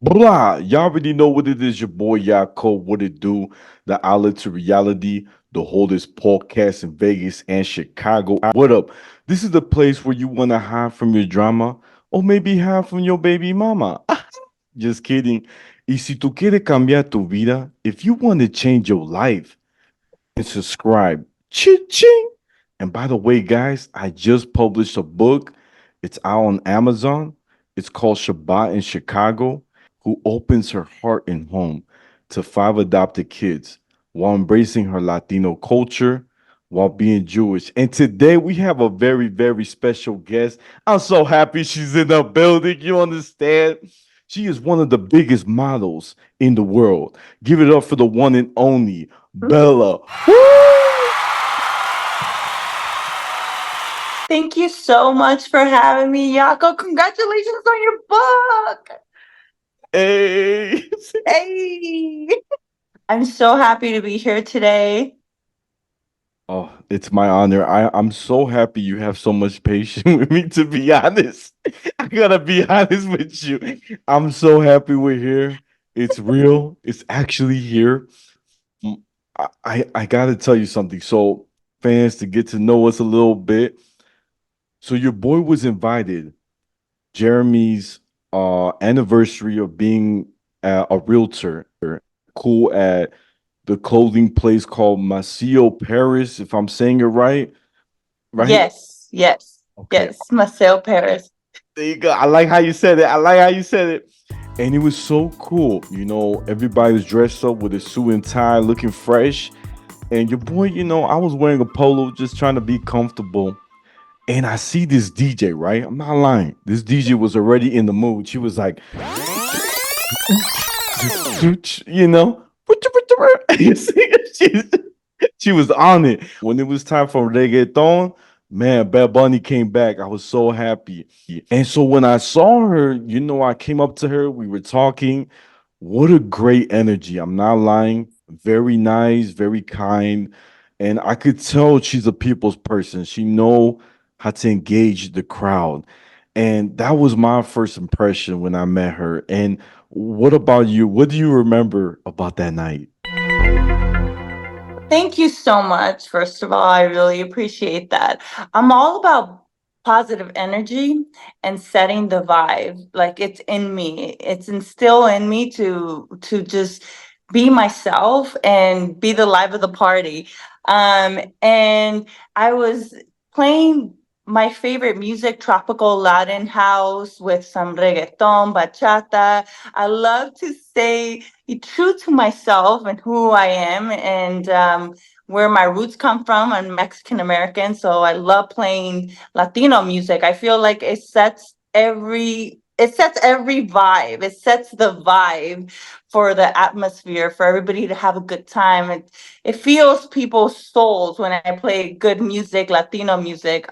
Blah. Y'all already know what it is. Your boy Yaakov. What it do? The outlet to reality. The holdest podcast in Vegas and Chicago. What up? This is the place where you want to hide from your drama or maybe hide from your baby mama. Just kidding. Y si tú quieres cambiar tu vida, if you want to change your life, and subscribe. Ching. And by the way, guys, I just published a book. It's out on Amazon. It's called Shabbat in Chicago, who opens her heart and home to five adopted kids while embracing her Latino culture while being Jewish. And today we have a very, very special guest. I'm so happy she's in the building. You understand? She is one of the biggest models in the world. Give it up for the one and only Bella. Woo! Thank you so much for having me, Yaakov. Congratulations on your book. Hey. Hey. I'm so happy to be here today. Oh, it's my honor. I'm so happy you have so much patience with me, to be honest. I gotta be honest with you. I'm so happy we're here. It's real. It's actually here. Mm, I gotta tell you something. So, fans, to get to know us a little bit. So your boy was invited Jeremy's anniversary of being a realtor, cool at the clothing place called Maceo Paris, if I'm saying it right, right? Okay, Yes, Marcel Paris. there you go. I like how you said it. I like how you said it. And it was so cool. You know, everybody was dressed up with a suit and tie, looking fresh. And your boy, I was wearing a polo, just trying to be comfortable. And I see this DJ, right? I'm not lying. This DJ was already in the mood. She was like, you know, you see, she was on it. When it was time for reggaeton, man, Bad Bunny came back. I was so happy. And so when I saw her, I came up to her. We were talking. What a great energy. I'm not lying. Very nice, very kind. And I could tell she's a people's person. She know how to engage the crowd. And that was my first impression when I met her. And what about you? What do you remember about that night? Thank you so much. First of all, I really appreciate that. I'm all about positive energy and setting the vibe. Like it's in me. It's instilled in me to just be myself and be the life of the party. And I was playing my favorite music, tropical Latin house with some reggaeton, bachata. I love to be true to myself and who I am and where my roots come from. I'm Mexican American, so I love playing Latino music. I feel like it sets every vibe. It sets the vibe for the atmosphere for everybody to have a good time. It feels people's souls when I play good music, Latino music.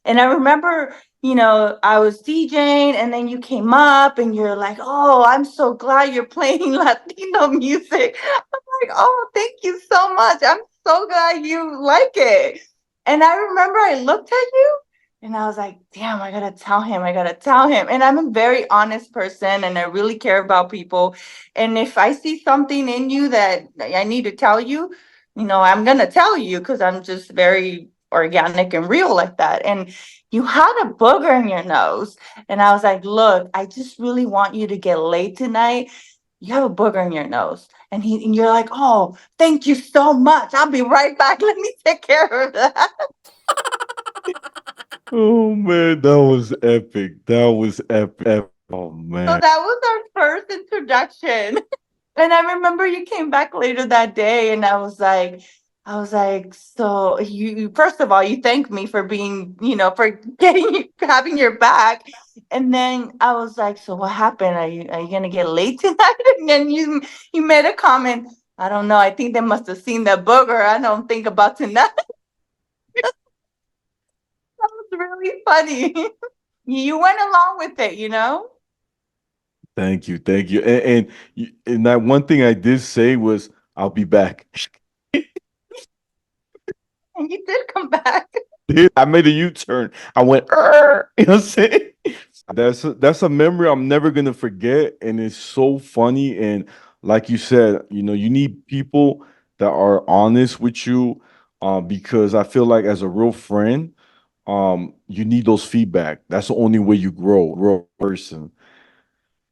And I remember, I was DJing and then you came up and you're like, oh, I'm so glad you're playing Latino music. I'm like, oh, thank you so much. I'm so glad you like it. And I remember I looked at you and I was like, damn, I gotta tell him. I gotta tell him. And I'm a very honest person and I really care about people. And if I see something in you that I need to tell you, I'm gonna tell you because I'm just very organic and real like that. And you had a booger in your nose. And I was like, look, I just really want you to get laid tonight. You have a booger in your nose. And you're like, oh, thank you so much. I'll be right back. Let me take care of that. Oh man, that was epic. That was epic. Oh So man. that was our first introduction. And I remember you came back later that day, and I was like, so you first of all, you thanked me for being, for having your back. And then I was like, so what happened? Are you gonna get late tonight? And then you made a comment. I don't know. I think they must have seen that booger. I don't think about tonight. That was really funny. You went along with it. Thank you, thank you. And that one thing I did say was, "I'll be back." And you did come back. I made a U-turn. I went, "Arr!" You know what I'm saying? That's a memory I'm never gonna forget, and it's so funny. And like you said, you need people that are honest with you, because I feel like as a real friend, you need those feedback. That's the only way you grow a person.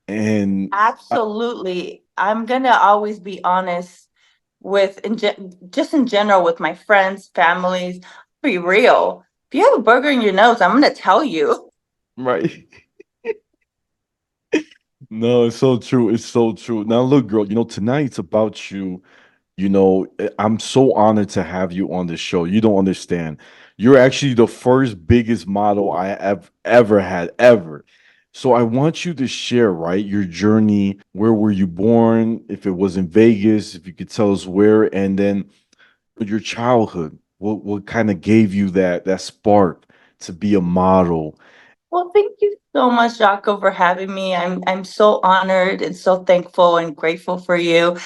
And Absolutely. I'm gonna always be honest with just in general with my friends, families. Be real. If you have a burger in your nose, I'm gonna tell you. right. No, it's so true. It's so true. Now, look, girl, tonight it's about you. I'm so honored to have you on the show. You don't understand. You're actually the first biggest model I have ever had, ever. So I want you to share, right, your journey. Where were you born? If it was in Vegas, if you could tell us where, and then your childhood. What kind of gave you that spark to be a model? Well, thank you so much, Jaco, for having me. I'm so honored and so thankful and grateful for you.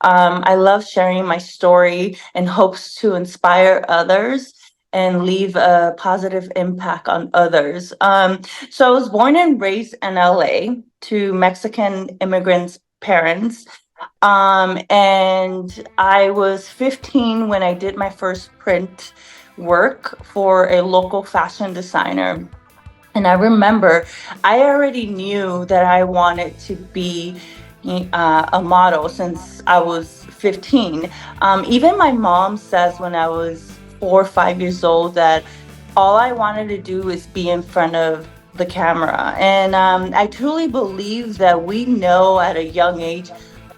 I love sharing my story and hopes to inspire others and leave a positive impact on others. So I was born and raised in LA to Mexican immigrants' parents. And I was 15 when I did my first print work for a local fashion designer. And I remember I already knew that I wanted to be a model since I was 15. Even my mom says when I was 4 or 5 years old that all I wanted to do is be in front of the camera. And I truly believe that we know at a young age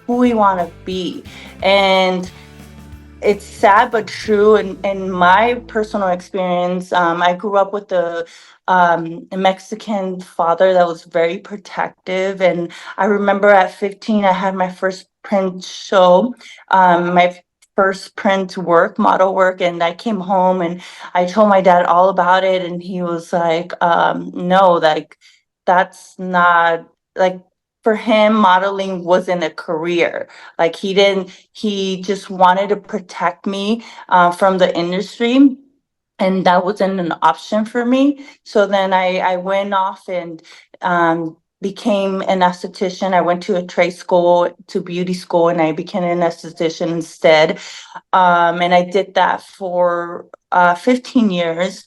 who we want to be. And it's sad but true. In my personal experience, I grew up with a Mexican father that was very protective. And I remember at 15, I had my first print show, my first print work, model work. And I came home and I told my dad all about it. And he was like, no, like, that's not like, for him, modeling wasn't a career. Like he just wanted to protect me from the industry, and that wasn't an option for me. So then I went off and became an esthetician. I went to a trade school, to beauty school, and I became an esthetician instead. And I did that for 15 years.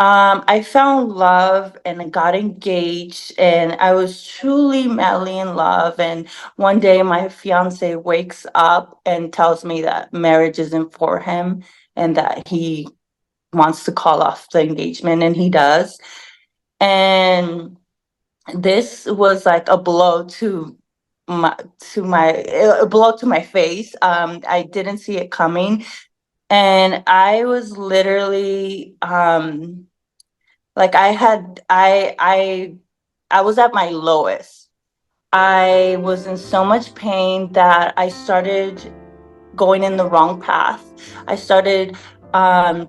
I found love and I got engaged, and I was truly madly in love. And one day, my fiance wakes up and tells me that marriage isn't for him and that he wants to call off the engagement, and he does. And this was like a blow to my a blow to my face. I didn't see it coming, and I was literally like I was at my lowest. I was in so much pain that I started going in the wrong path. I started um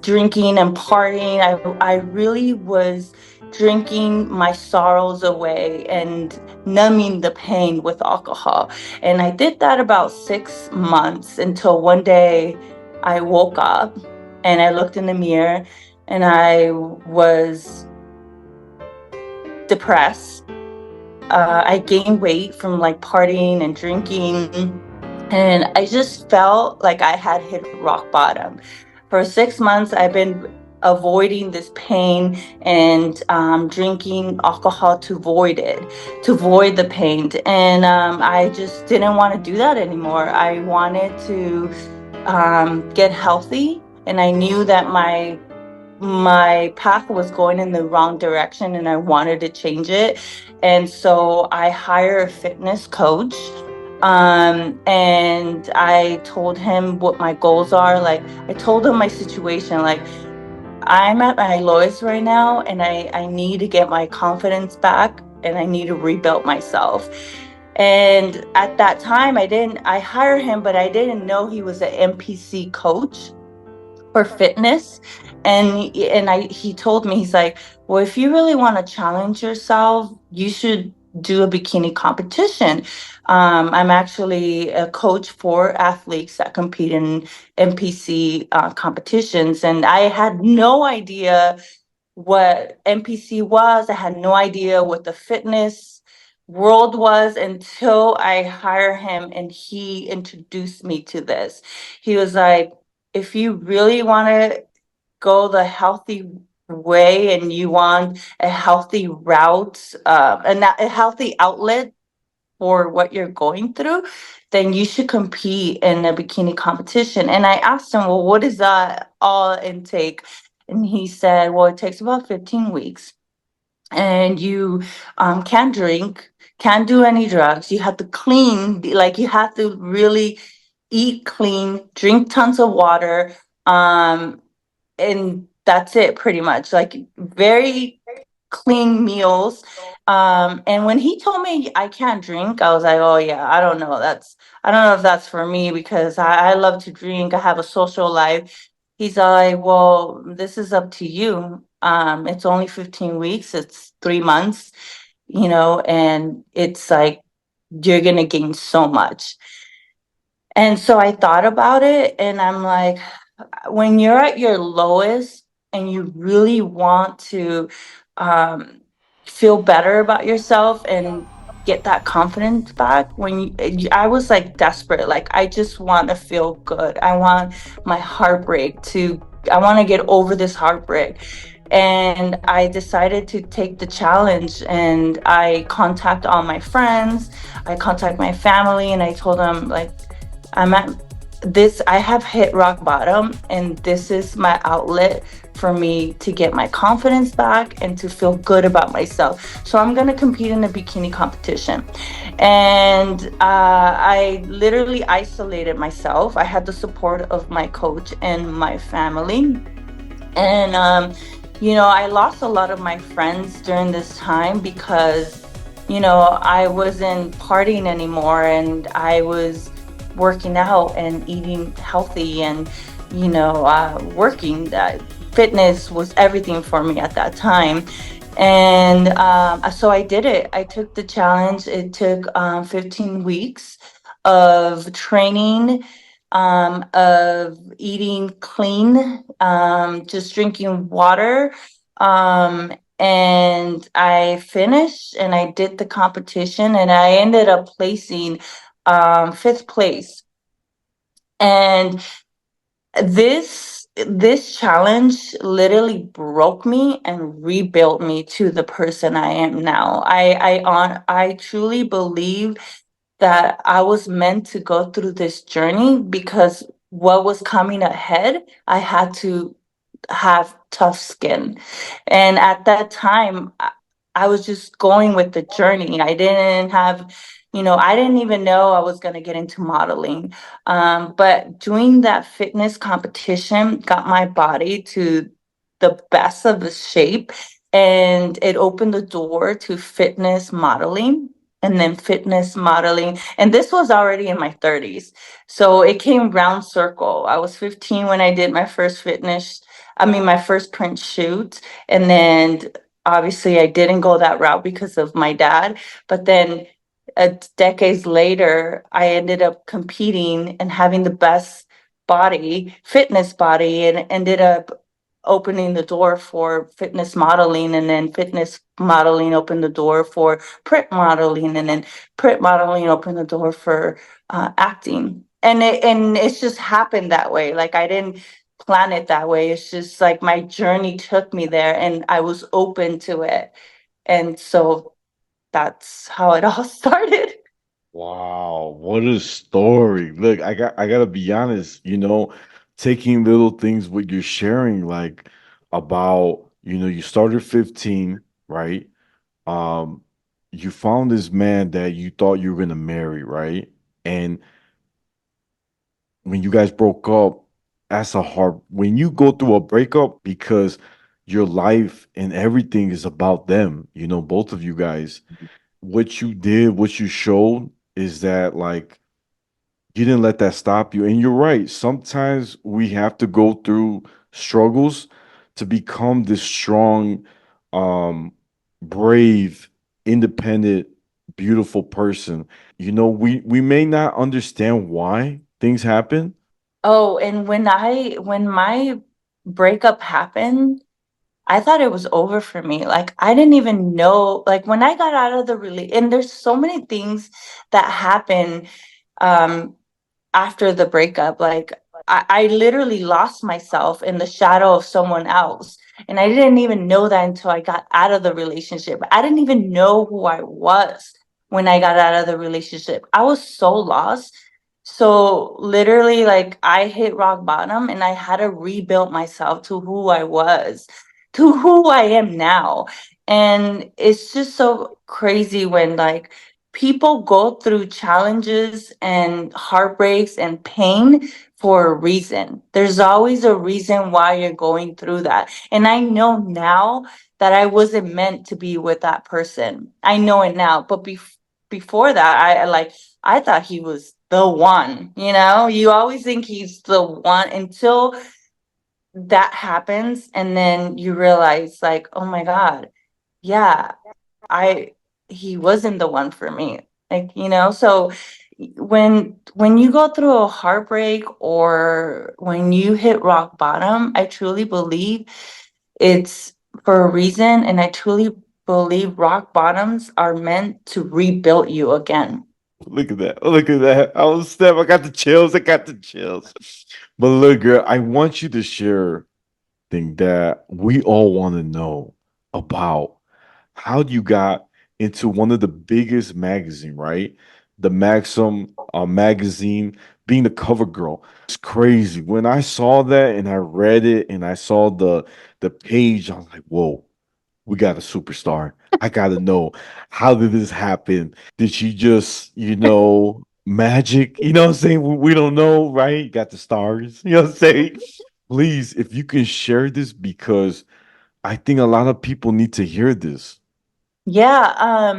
drinking and partying. I really was drinking my sorrows away and numbing the pain with alcohol. And I did that about 6 months until one day I woke up and I looked in the mirror and I was depressed. I gained weight from like partying and drinking. And I just felt like I had hit rock bottom. For 6 months, I've been avoiding this pain and drinking alcohol to void the pain. And I just didn't want to do that anymore. I wanted to get healthy. And I knew that my path was going in the wrong direction and I wanted to change it. And so I hired a fitness coach. And I told him what my goals are. Like, I told him my situation. Like, I'm at my lowest right now and I need to get my confidence back and I need to rebuild myself. And at that time, I hired him, but I didn't know he was an NPC coach for fitness. And he told me, he's like, well, if you really want to challenge yourself, you should do a bikini competition. I'm actually a coach for athletes that compete in NPC competitions, and I had no idea what NPC was. I had no idea what the fitness world was until I hired him and he introduced me to this. He was like, if you really want to go the healthy way and you want a healthy route, a healthy outlet for what you're going through, then you should compete in a bikini competition. And I asked him, well, what is that all intake? And he said, well, it takes about 15 weeks. And you can't drink, can't do any drugs. You have to clean, like you have to really eat clean, drink tons of water. Um, and that's it pretty much. Like very clean meals. And when he told me I can't drink, I was like, oh yeah, I don't know. I don't know if that's for me because I love to drink. I have a social life. He's like, well, this is up to you. It's only 15 weeks, it's 3 months, and it's like you're gonna gain so much. And so I thought about it and I'm like, when you're at your lowest and you really want to um, feel better about yourself and get that confidence back, I was like desperate, like I just want to feel good. I want my heartbreak to, I want to get over this heartbreak. And I decided to take the challenge and I contact all my friends, I contact my family, and I told them like, I'm at this, I have hit rock bottom, and this is my outlet for me to get my confidence back and to feel good about myself. So I'm going to compete in a bikini competition. And I literally isolated myself. I had the support of my coach and my family. And, I lost a lot of my friends during this time because, I wasn't partying anymore and I was working out and eating healthy and, working. That fitness was everything for me at that time. And so I did it. I took the challenge. It took 15 weeks of training, of eating clean, just drinking water. And I finished and I did the competition and I ended up placing fifth place. And this challenge literally broke me and rebuilt me to the person I am now. I truly believe that I was meant to go through this journey because what was coming ahead, I had to have tough skin. And at that time, I was just going with the journey. I didn't have, I didn't even know I was going to get into modeling. But doing that fitness competition got my body to the best of the shape. And it opened the door to fitness modeling and then fitness modeling. And this was already in my 30s. So it came round circle. I was 15 when I did my first my first print shoot. And then obviously I didn't go that route because of my dad. But then decades later, I ended up competing and having the best fitness body, and ended up opening the door for fitness modeling, and then fitness modeling opened the door for print modeling, and then print modeling opened the door for acting. And it's just happened that way. Like I didn't plan it that way. It's just like my journey took me there and I was open to it. And so that's how it all started. Wow, what a story. Look, I gotta be honest, taking little things what you're sharing, like about, you started 15, right? Um, you found this man that you thought you were gonna marry, right? And when you guys broke up, that's a hard when you go through a breakup because your life and everything is about them, both of you guys. What you did, what you showed is that like you didn't let that stop you. And you're right. Sometimes we have to go through struggles to become this strong, um, brave, independent, beautiful person. We may not understand why things happen. Oh, and when my breakup happened, I thought it was over for me. Like, I didn't even know, like, when I got out of the and there's so many things that happen um after the breakup. Like, I literally lost myself in the shadow of someone else. And I didn't even know that until I got out of the relationship. I didn't even know who I was when I got out of the relationship. I was so lost. So literally, like, I hit rock bottom and I had to rebuild myself to who I was, to who I am now. And it's just so crazy when, like, people go through challenges and heartbreaks and pain for a reason. There's always a reason why you're going through that. And I know now that I wasn't meant to be with that person. I know it now. But before that, I thought he was the one. You always think he's the one until that happens, and then you realize, like, oh my God, yeah, I he wasn't the one for me. Like, so when you go through a heartbreak or when you hit rock bottom, I truly believe it's for a reason, and I truly believe rock bottoms are meant to rebuild you again. Look at that. Look at that. I was step. I got the chills. I got the chills. But look, girl, I want you to share thing that we all want to know about how you got into one of the biggest magazine, right? The Maxim magazine, being the cover girl. It's crazy. When I saw that and I read it and I saw the page, I was like, whoa, we got a superstar. I gotta know, how did this happen? Did she just, magic? You know what I'm saying? We don't know, right? Got the stars. You know what I'm saying? Please, if you can share this, because I think a lot of people need to hear this. Yeah,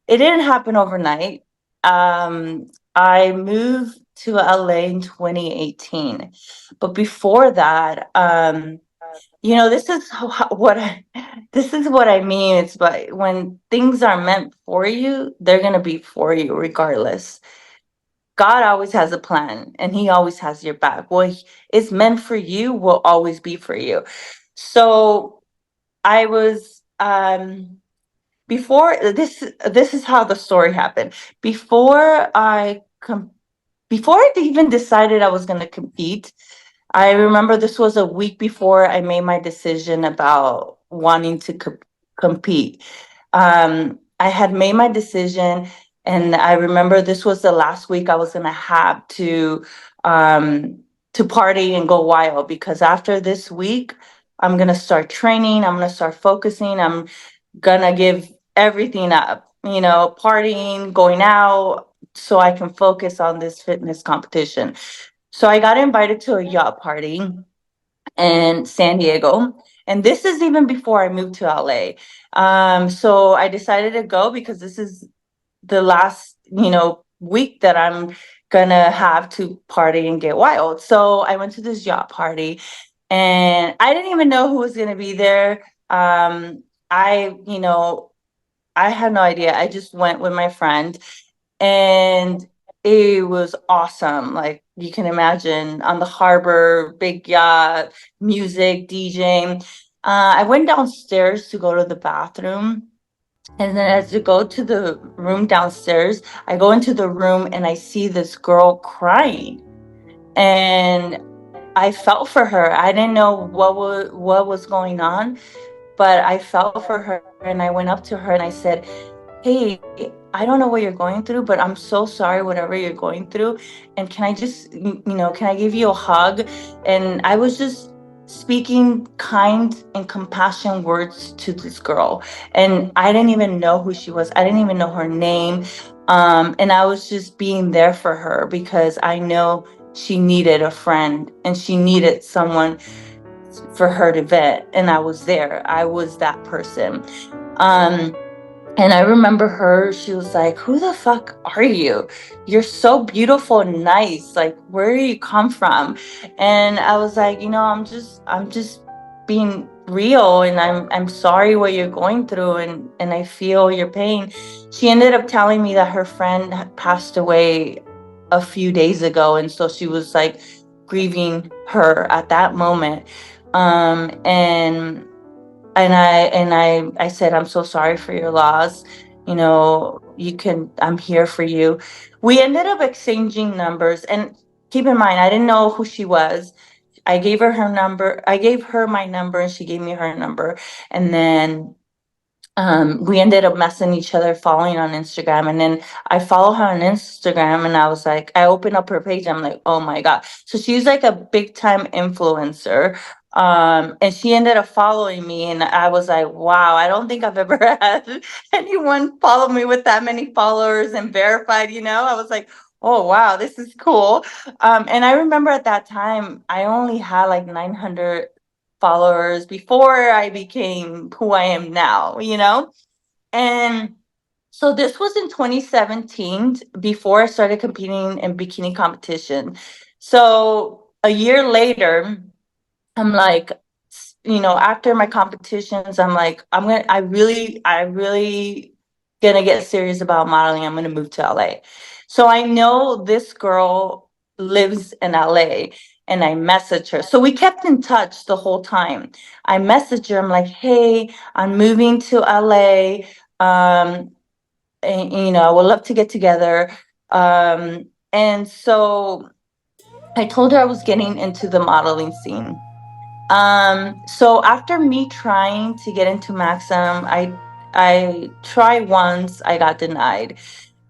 it didn't happen overnight. I moved to LA in 2018. But before that, this is this is what I mean. It's, but when things are meant for you, they're gonna be for you regardless. God always has a plan, and He always has your back. What is meant for you will always be for you. So I was before this is how the story happened. Before I even decided I was going to compete, I remember this was a week before I made my decision about wanting to compete. I had made my decision, and I remember this was the last week I was going to have um, to party and go wild, because after this week, I'm going to start training. I'm going to start focusing. I'm going to give everything up, partying, going out, so I can focus on this fitness competition. So I got invited to a yacht party in San Diego. And this is even before I moved to LA. So I decided to go because this is the last, week that I'm gonna have to party and get wild. So I went to this yacht party, and I didn't even know who was gonna be there. I, I had no idea. I just went with my friend, and it was awesome. Like, you can imagine, on the harbor, big yacht, music, DJing. I went downstairs to go to the bathroom. And then as you go to the room downstairs, I go into the room and I see this girl crying. And I felt for her. I didn't know what was going on, but I felt for her, and I went up to her and I said, "Hey, I don't know what you're going through, but I'm so sorry, whatever you're going through. And can I just, can I give you a hug?" And I was just speaking kind and compassion words to this girl. And I didn't even know who she was. I didn't even know her name. And I was just being there for her because I know she needed a friend and she needed someone for her to vet. And I was there. I was that person. Um, and I remember her, she was like, "Who the fuck are you? You're so beautiful and nice. Like, where do you come from?" And I was like, I'm just being real, and I'm sorry what you're going through, and I feel your pain. She ended up telling me that her friend had passed away a few days ago, and so she was like grieving her at that moment. And I said, I'm so sorry for your loss. You know, you can, I'm here for you. We ended up exchanging numbers, and keep in mind, I didn't know who she was. I gave her her number. I gave her my number, and she gave me her number. And then we ended up messing each other, following on Instagram. And then I follow her on Instagram, and I was like, I opened up her page. I'm like, oh my God. So she's like a big time influencer. And she ended up following me, and I was like, wow, I don't think I've ever had anyone follow me with that many followers and verified, you know? I was like, oh wow, this is cool. And I remember at that time, I only had like 900 followers before I became who I am now, you know? And so this was in 2017 before I started competing in bikini competition. So a year later, I'm like, you know, after my competitions, I'm like, I really gonna get serious about modeling. I'm gonna move to LA. So I know this girl lives in LA, and I message her. So we kept in touch the whole time. I message her, I'm like, hey, I'm moving to LA. And, you know, I would love to get together. And so I told her I was getting into the modeling scene. So after me trying to get into Maxim, I tried once, I got denied.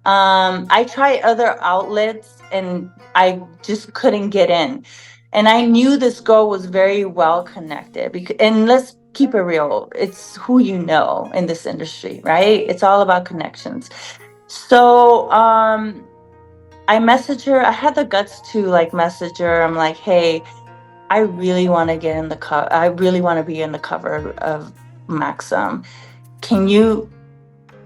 I tried other outlets, and I just couldn't get in. And I knew this girl was very well connected, because, and let's keep it real, it's who you know in this industry, right? It's all about connections. So I messaged her. I had the guts to like message her. I'm like, hey, I really want to get in the cover. I really want to be in the cover of Maxim. Can you,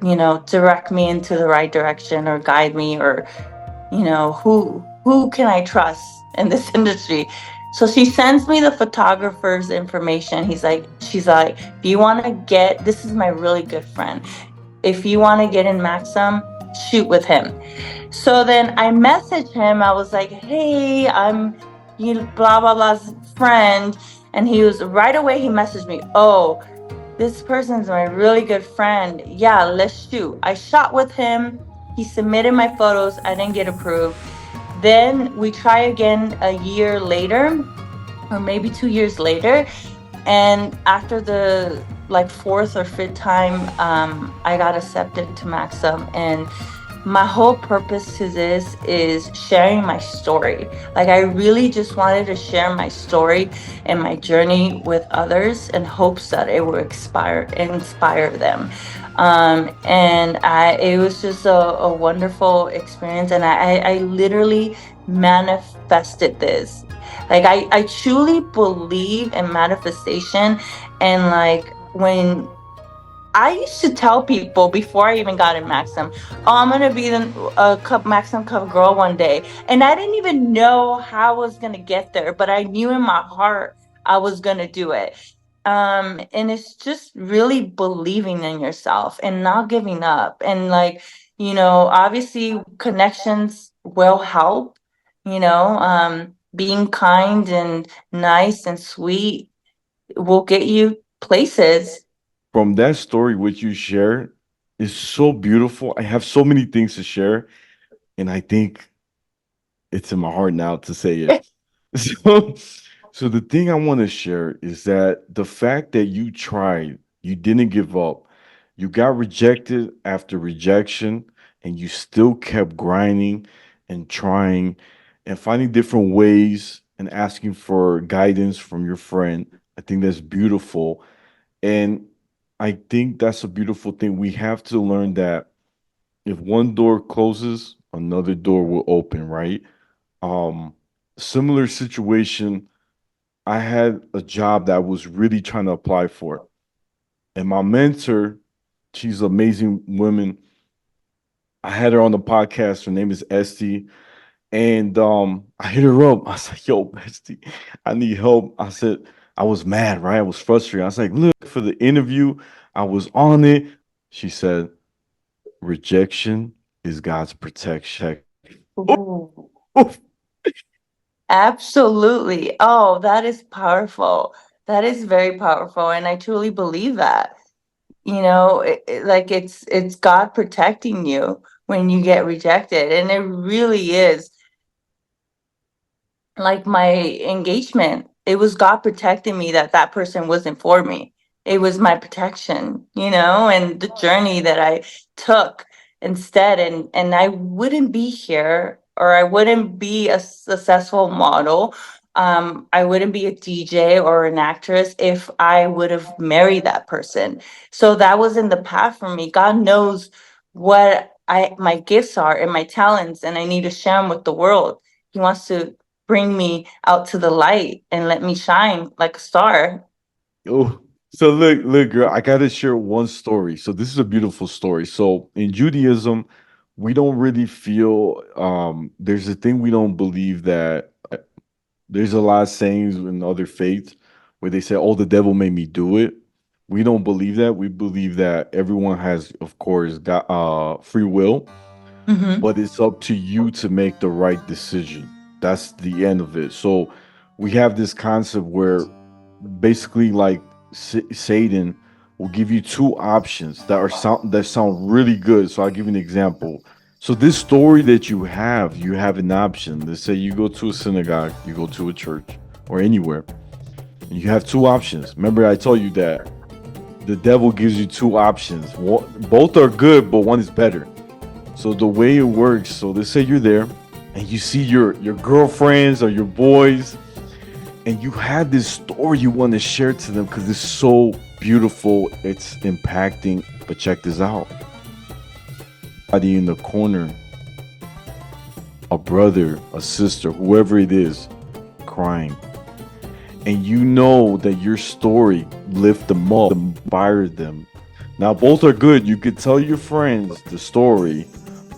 you know, direct me into the right direction, or guide me, or, you know, who can I trust in this industry? So she sends me the photographer's information. She's like, if you want to get, this is my really good friend. If you want to get in Maxim, shoot with him. So then I messaged him. I was like, hey, I'm you blah blah blah's friend. And he was right away, he messaged me, oh, this person's my really good friend. Yeah, let's shoot. I shot with him. He submitted my photos. I didn't get approved. Then we try again a year later, or maybe 2 years later. And after the like fourth or fifth time, I got accepted to Maxim. And my whole purpose to this is sharing my story. Like, I really just wanted to share my story and my journey with others, in hopes that it will inspire them. And it was just a wonderful experience. And I literally manifested this. Like, I truly believe in manifestation. And like, when I used to tell people before I even got in Maxim, oh, I'm gonna be the Maxim Cup girl one day, and I didn't even know how I was gonna get there, but I knew in my heart I was gonna do it. And it's just really believing in yourself and not giving up, and like, you know, obviously connections will help. You know, being kind and nice and sweet will get you places. From that story which you share is so beautiful. I have so many things to share, and I think it's in my heart now to say it. So, so the thing I want to share is that the fact that you tried, you didn't give up, you got rejected after rejection, and you still kept grinding and trying and finding different ways and asking for guidance from your friend. I think that's beautiful. And I think that's a beautiful thing. We have to learn that if one door closes, another door will open, right? Um, Similar situation, I had a job that I was really trying to apply for. And my mentor, she's an amazing woman. I had her on the podcast. Her name is Esty. And I hit her up. I said, yo, Esty, I need help. I said, I was mad, right? I was frustrated. I was like, look, for the interview, I was on it. She said, rejection is God's protection. Ooh. Absolutely. Oh, that is powerful. That is very powerful, and I truly believe that. Like it's God protecting you when you get rejected, and it really is. Like my engagement, it was God protecting me, that that person wasn't for me. It was my protection, and the journey that I took instead. And I wouldn't be here, or I wouldn't be a successful model. I wouldn't be a DJ or an actress if I would have married that person. So that was in the path for me. God knows what I my gifts are and my talents, and I need to share them with the world. He wants to bring me out to the light and let me shine like a star. Oh, so look, girl, I gotta share one story. So this is a beautiful story. So in Judaism, we don't really feel there's a thing we don't believe that there's a lot of sayings in other faiths where they say, "Oh, the devil made me do it." We don't believe that. We believe that everyone has, of course, got free will, Mm-hmm. but it's up to you to make the right decision. That's the end of it. So we have this concept where basically like Satan will give you two options that sound really good. So I'll give you an example. So this story that you have an option. Let's say you go to a synagogue, you go to a church or anywhere, and you have two options. Remember I told you that the devil gives you two options. Both are good, but one is better. So the way it works, so let's say you're there and you see your girlfriends or your boys, and you had this story you want to share to them because it's so beautiful, it's impacting. But check this out. Somebody in the corner, a brother, a sister, whoever it is, crying. And you know that your story lift them up, inspired them. Now both are good. You could tell your friends the story,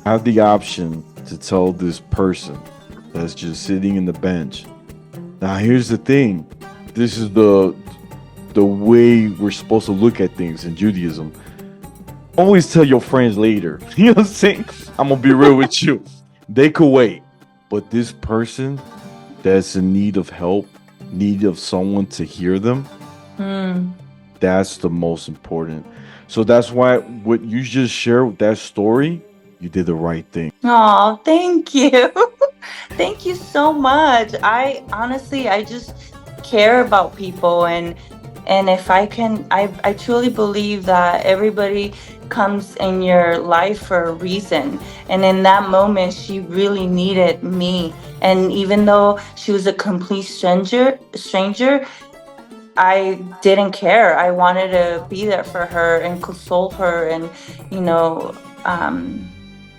have the option to tell this person that's just sitting in the bench. Now here's the thing. This is the way we're supposed to look at things in Judaism. Always tell your friends later. You know what I'm saying? I'm gonna be real with you. They could wait. But this person that's in need of help, need of someone to hear them, Mm. that's the most important. So that's why what you just shared with that story, you did the right thing. Oh, thank you. Thank you so much. I honestly, I just care about people, and if I can, I truly believe that everybody comes in your life for a reason. And in that moment, she really needed me. And even though she was a complete stranger, I didn't care. I wanted to be there for her and console her, and you know, um,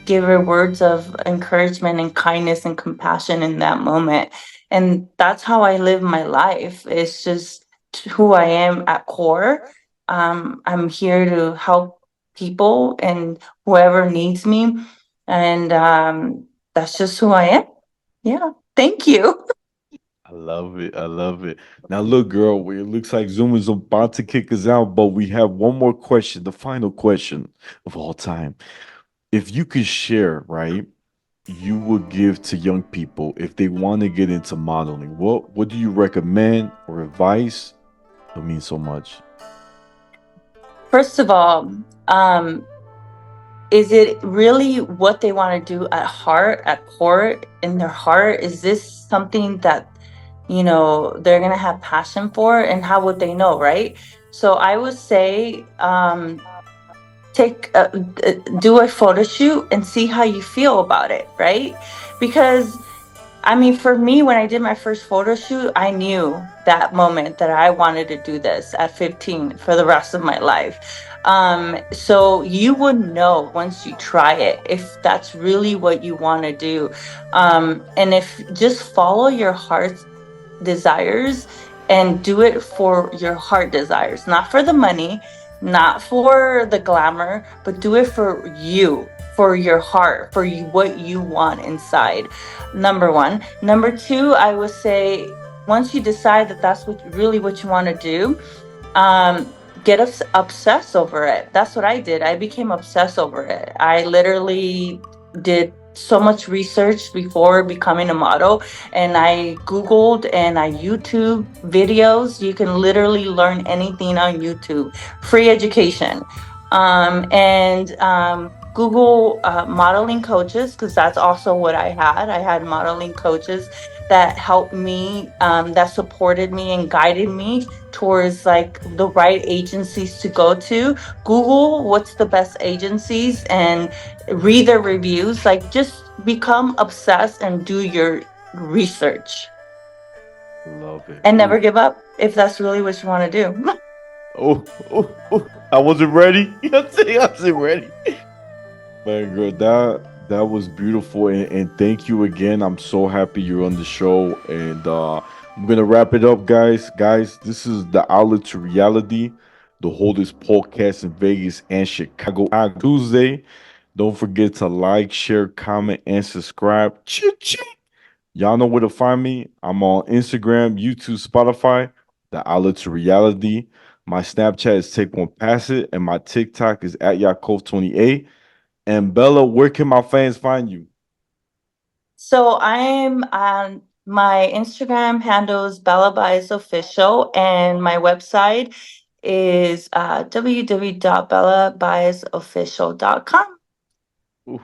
give her words of encouragement and kindness and compassion in that moment. And that's how I live my life. It's just who I am at core. I'm here to help people and whoever needs me, and that's just who I am. Yeah. Thank you. I love it. I love it. Now, look, girl, it looks like Zoom is about to kick us out, but we have one more question, the final question of all time. If you could share, right, you would give to young people if they want to get into modeling, what do you recommend or advice? It means so much. First of all, um, is it really what they want to do at heart, at core, in their heart? Is this something that they're gonna have passion for? And how would they know, right? So I would say, take do a photo shoot and see how you feel about it, right? Because I mean, for me, when I did my first photo shoot, I knew that moment that I wanted to do this at 15 for the rest of my life. So you would know once you try it if that's really what you want to do. And if just follow your heart's desires and do it for your heart desires, not for the money, not for the glamour, but do it for you, for your heart, for you, what you want inside. Number one. Number two, I would say once you decide that that's what you want to do, um, get obsessed over it. That's what I did. I became obsessed over it. I literally did so much research before becoming a model, and I Googled and I YouTube videos. You can literally learn anything on YouTube, free education. And Google modeling coaches, because that's also what I had. I had modeling coaches that helped me, that supported me and guided me towards like the right agencies to go to. Google what's the best agencies and read the reviews. Like, just become obsessed and do your research Love it. and Ooh. never give up if that's really what you want to do. Oh, oh, oh. I wasn't ready. I'm saying I wasn't ready. Man, girl, that was beautiful, and thank you again. I'm so happy you're on the show, and I'm gonna wrap it up, guys. Guys, this is the outlet to reality, the oldest podcast in Vegas and Chicago. Tuesday. Don't forget to like, share, comment, and subscribe. Ching. Y'all know where to find me. I'm on Instagram, YouTube, Spotify, the outlet to reality. My Snapchat is Take One Pass It, and my TikTok is at Yaakov28. And Bella, where can my fans find you? So I'm on my Instagram handles bellabaezoffical, and my website is www.bellabaezoffical.com. Ooh,